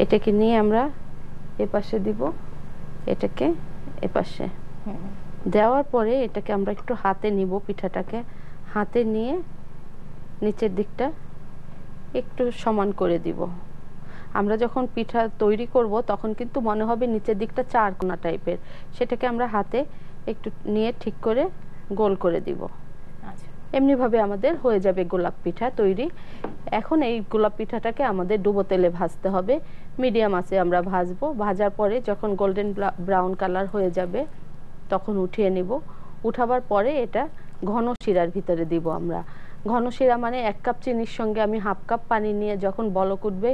এটাকে নিয়ে আমরা এপাশে দিব, এটাকে এপাশে দেওয়ার পরে এটাকে আমরা একটু হাতে নিব, পিঠাটাকে হাতে নিয়ে নিচের দিকটা একটু সমান করে দিব। আমরা যখন পিঠা তৈরি করব তখন কিন্তু মনে হবে নিচের দিকটা চারকোনা টাইপের, সেটাকে আমরা হাতে একটু নিয়ে ঠিক করে গোল করে দিব। আচ্ছা, এমনিভাবে আমাদের হয়ে যাবে গোলাপ পিঠা তৈরি। এখন এই গোলাপ পিঠাটাকে আমাদের ডুবো তেলে ভাজতে হবে, মিডিয়াম আঁচে আমরা ভাজবো। ভাজার পরে যখন গোল্ডেন ব্রাউন কালার হয়ে যাবে তখন উঠিয়ে নিব। উঠাবার পরে এটা ঘন শিরার ভিতরে দিব আমরা। ঘন শিরা মানে 1 কাপ চিনির সঙ্গে আমি হাফ কাপ পানি নিয়ে যখন বলক উঠবে,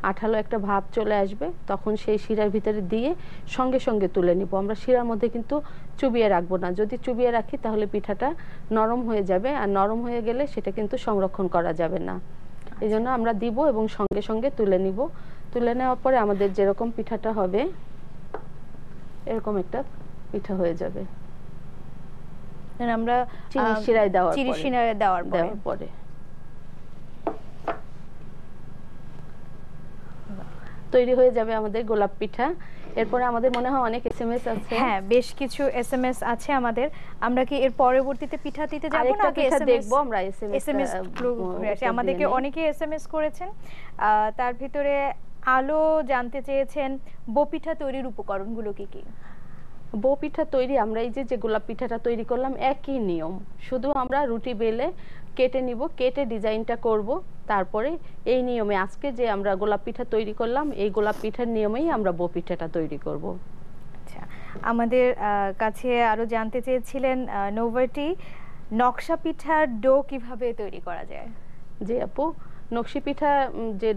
আঠালো একটা ভাব চলে আসবে, তখন সেই শিরার ভিতরে দিয়ে সঙ্গে সঙ্গে তুলে নিব। আমরা শিরার মধ্যে কিন্তু চুবিয়ে রাখবো না, যদি চুবিয়ে রাখি তাহলে পিঠাটা নরম হয়ে যাবে, আর নরম হয়ে গেলে সেটা কিন্তু সংরক্ষণ করা যাবে না। এই জন্য আমরা দিব এবং সঙ্গে সঙ্গে তুলে নিব। তুলে নেওয়ার পরে আমাদের যেরকম পিঠাটা হবে এরকম একটা পিঠা হয়ে যাবে। আমরা চিনি শিরায় দেওয়ার পরে তৈরি হয়ে যাবে আমাদের গোলাপ পিঠা। এরপরে আমাদের মনে হয় অনেক এসএমএস আছে। হ্যাঁ, বেশ কিছু এসএমএস আছে আমাদের। আমরা কি এর পরবর্তীতে পিঠা দিতে যাব না, কি এসএমএস দেখবো আমরা? এসএমএস আমাদেরকে অনেকে এসএমএস করেছেন। তার ভিতরে আলো জানতে চেয়েছেন বো পিঠা তৈরির উপকরণগুলো কি কি। বো পিঠা তৈরি আমরা এই যে গোলাপ পিঠাটা তৈরি করলাম একই নিয়ম, শুধু আমরা রুটি বেলে কেটে নিব, কেটে ডিজাইনটা করব, তারপরে এই নিয়মে আজকে যে আমরা গোলাপ পিঠা তৈরি করলাম এই গোলাপ পিঠার নিয়মেই আমরা বো পিঠাটা তৈরি করব। আচ্ছা, আমাদের কাছে আরো জানতে চেয়েছিলেন নোভার্টি নকশা পিঠার ডো কিভাবে তৈরি করা যায়। জি আপু, নকশি পিঠা যে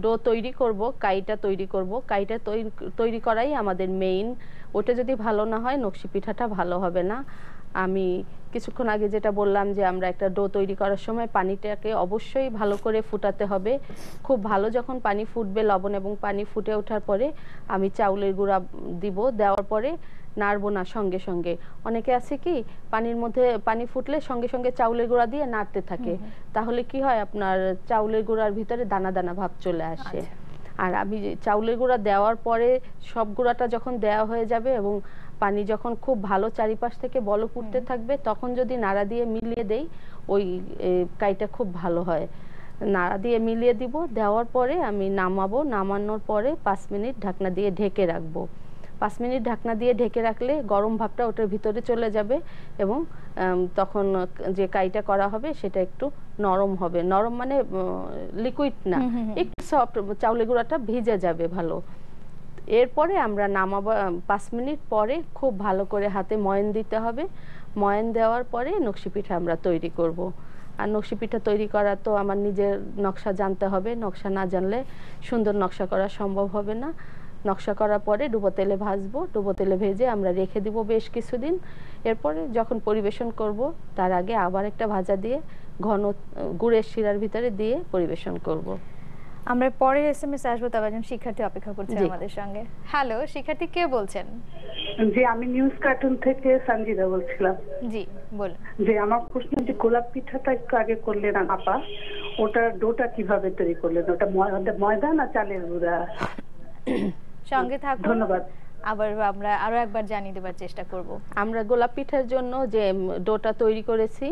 ডো তৈরি করব, কাইটা তৈরি করব, কাইটা তৈরি করাই আমাদের মেইন। ওটা যদি ভালো না হয় নকশি পিঠাটা ভালো হবে না। আমি কিছুক্ষণ আগে যেটা বললাম যে আমরা একটা ডো তৈরি করার সময় পানিটাকে অবশ্যই ভালো করে ফুটাতে হবে। খুব ভালো যখন পানি ফুটবে, লবণ এবং পানি ফুটে ওঠার পরে আমি চাউলের গুঁড়া দিব। দেওয়ার পরে নাড়বো না সঙ্গে সঙ্গে। অনেকে আছে কি পানির মধ্যে পানি ফুটলে সঙ্গে সঙ্গে চাউলের গুঁড়া দিয়ে নাড়তে থাকে, তাহলে কি হয় আপনার চাউলের গুঁড়ার ভিতরে দানা দানা ভাব চলে আসে। আর আমি চাউলের গুঁড়া দেওয়ার পরে সব গুঁড়াটা যখন দেওয়া হয়ে যাবে এবং পানি যখন খুব ভালো চারিপাশ থেকে বলক উঠতে থাকবে তখন যদি নাড়া দিয়ে মিলিয়ে দেই ওই কাইটা খুব ভালো হয়। নাড়া দিয়ে মিলিয়ে দিব, দেওয়ার পরে আমি নামাবো। নামানোর পরে 5 মিনিট ঢাকনা দিয়ে ঢেকে রাখবো। 5 মিনিট ঢাকনা দিয়ে ঢেকে রাখলে গরম ভাবটা ওটার ভিতরে চলে যাবে এবং তখন যে কাইটা করা হবে সেটা একটু নরম হবে। নরম মানে লিকুইড না, একটু সফট, চাউলের গুঁড়াটা ভিজে যাবে ভালো। এরপরে আমরা নামাবো। 5 মিনিট পরে খুব ভালো করে হাতে ময়ান দিতে হবে। ময়ান দেওয়ার পরে নকশি পিঠা আমরা তৈরি করব। আর নকশি পিঠা তৈরি করা তো আমার নিজের নকশা জানতে হবে, নকশা না জানলে সুন্দর নকশা করা সম্ভব হবে না। নকশা করার পরে ডুবো তেলে ভাজবো, ডুবো তেলে ভেজে আমরা রেখে দিব বেশ কিছুদিন। এরপরে যখন পরিবেশন করব তার আগে আবার একটা ভাজা দিয়ে ঘন গুড়ের শিরার ভিতরে দিয়ে পরিবেশন করব। আমরা পরের এসএমএস আসবো, তবে একজন শিক্ষার্থী অপেক্ষা করছে আমাদের সঙ্গে। হ্যালো, শিক্ষার্থী কে বলছেন? জি, আমি নিউজ কার্টুন থেকে সঞ্জিদা বলছিলাম। জি বলুন। যে আমার প্রশ্ন যে গোলাপ পিঠাটা একটু আগে করলেন আপা, ওটা ডোটা কিভাবে তৈরি করলেন? ওটা ময়দা না চালের গুঁড়া? সঙ্গে থাকুন, ধন্যবাদ। আবার আমরা আরো একবার জানিয়ে দেবার চেষ্টা করব। আমরা গোলাপ পিঠার জন্য যে ডোটা তৈরি করেছি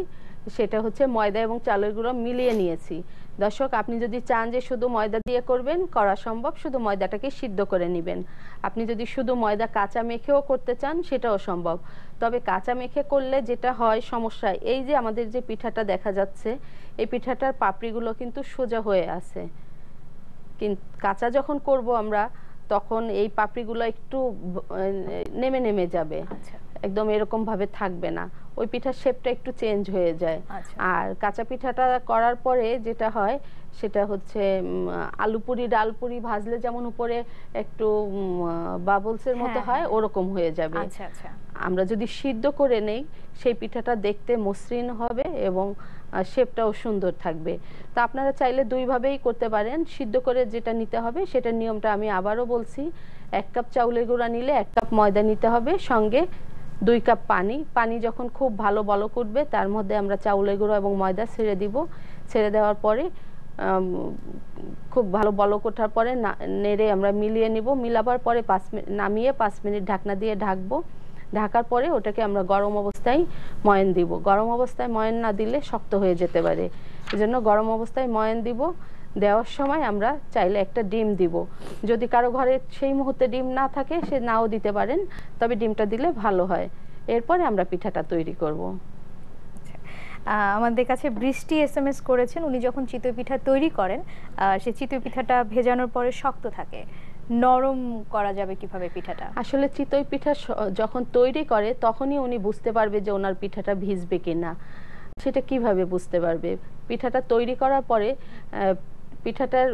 সেটা হচ্ছে ময়দা এবং চালের গুঁড়ো মিলিয়ে নিয়েছি। দর্শক, আপনি যদি চান যে শুধু ময়দা দিয়ে করবেন, করা সম্ভব, শুধু ময়দাটাকে সিদ্ধ করে নেবেন। আপনি যদি শুধু ময়দা কাঁচা মেখেও করতে চান সেটাও সম্ভব। তবে কাঁচা মেখে করলে যেটা হয় সমস্যা, এই যে আমাদের যে পিঠাটা দেখা যাচ্ছে এই পিঠাটার পাপড়িগুলো কিন্তু সোজা হয়ে আছে, কিন্তু কাঁচা যখন করব আমরা তখন এই পাপড়িগুলো একটু নেমে নেমে যাবে, একদম এরকম ভাবে থাকবে না, ওই পিঠার শেপটা একটু চেঞ্জ হয়ে যায়। আর কাঁচা পিঠাটা করার পরে যেটা হয় সেটা হচ্ছে আলু পুরি ডাল পুরি ভাজলে যেমন উপরে একটু বাবলসের মতো হয় ওরকম হয়ে যাবে। আমরা যদি সিদ্ধ করে নেই সেই পিঠাটা দেখতে মসৃণ হবে এবং শেপটাও সুন্দর থাকবে। তা আপনারা চাইলে দুইভাবেই করতে পারেন। সিদ্ধ করে যেটা নিতে হবে সেটার নিয়মটা আমি আবারও বলছি। 1 কাপ চাউলের গুঁড়া নিলে 1 কাপ ময়দা নিতে হবে, সঙ্গে 2 কাপ পানি। পানি যখন খুব ভালো বলক উঠবে তার মধ্যে আমরা চাউলের গুঁড়ো এবং ময়দা ছেড়ে দিব। ছেড়ে দেওয়ার পরে খুব ভালো বলক ওঠার পরে নেড়ে আমরা মিলিয়ে নিব। মিলাবার পরে নামিয়ে 5 মিনিট ঢাকনা দিয়ে ঢাকবো। ঢাকার পরে ওটাকে আমরা গরম অবস্থায় ময়ান দিব। গরম অবস্থায় ময়ান না দিলে শক্ত হয়ে যেতে পারে, এজন্য গরম অবস্থায় ময়ান দিব। দেওয়ার সময় আমরা চাইলে একটা ডিম দিব। যদি কারো ঘরে সেই মুহূর্তে ডিম না থাকে সে নাও দিতে পারেন, তবে ডিমটা দিলে ভালো হয়। এরপরে আমরা পিঠাটা তৈরি করব। আমাদের কাছে বৃষ্টি এসএমএস করেছেন, উনি যখন চিতই পিঠা তৈরি করেন সেই চিতই পিঠাটা ভেজানোর পরে শক্ত থাকে, নরম করা যাবে কিভাবে পিঠাটা? আসলে চিতই পিঠা যখন তৈরি করে তখনই উনি বুঝতে পারবে যে ওনার পিঠাটা ভিজবে কিনা। সেটা কিভাবে বুঝতে পারবে? পিঠাটা তৈরি করার পরে পিঠাটার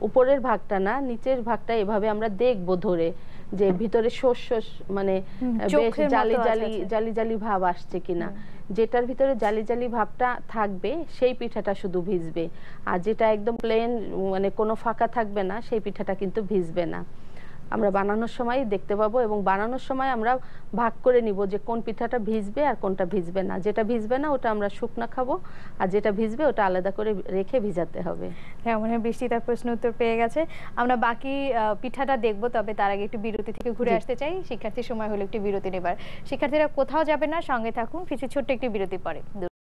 উপরের ভাগটা না, নিচের ভাগটা এভাবে আমরা দেখব ধরে যে ভিতরে শস্য মানে বেশ জালি জালি জালি জালি ভাব আসছে কিনা। যেটার ভিতরে জালি জালি ভাবটা থাকবে সেই পিঠাটা শুধু ভিজবে, আর যেটা একদম প্লেন মানে কোনো ফাঁকা থাকবে না সেই পিঠাটা কিন্তু ভিজবে না। আমরা বানানোর সময় দেখতে পাবো, এবং বানানোর সময় আমরা ভাগ করে নিব যে কোন পিঠাটা ভিজবে আর কোনটা ভিজবে না। যেটা ভিজবে না ওটা আমরা শুকনা খাবো, আর যেটা ভিজবে ওটা আলাদা করে রেখে ভিজাতে হবে। হ্যাঁ, মনে হয় বৃষ্টি তার প্রশ্ন উত্তর পেয়ে গেছে। আমরা বাকি পিঠাটা দেখব, তবে তার আগে একটু বিরতি থেকে ঘুরে আসতে চাই। শিক্ষার্থীর সময় হলো একটু বিরতি নেবার। শিক্ষার্থীরা কোথাও যাবে না, সঙ্গে থাকুন। ফিরছি ছোট্ট একটি বিরতি পরে।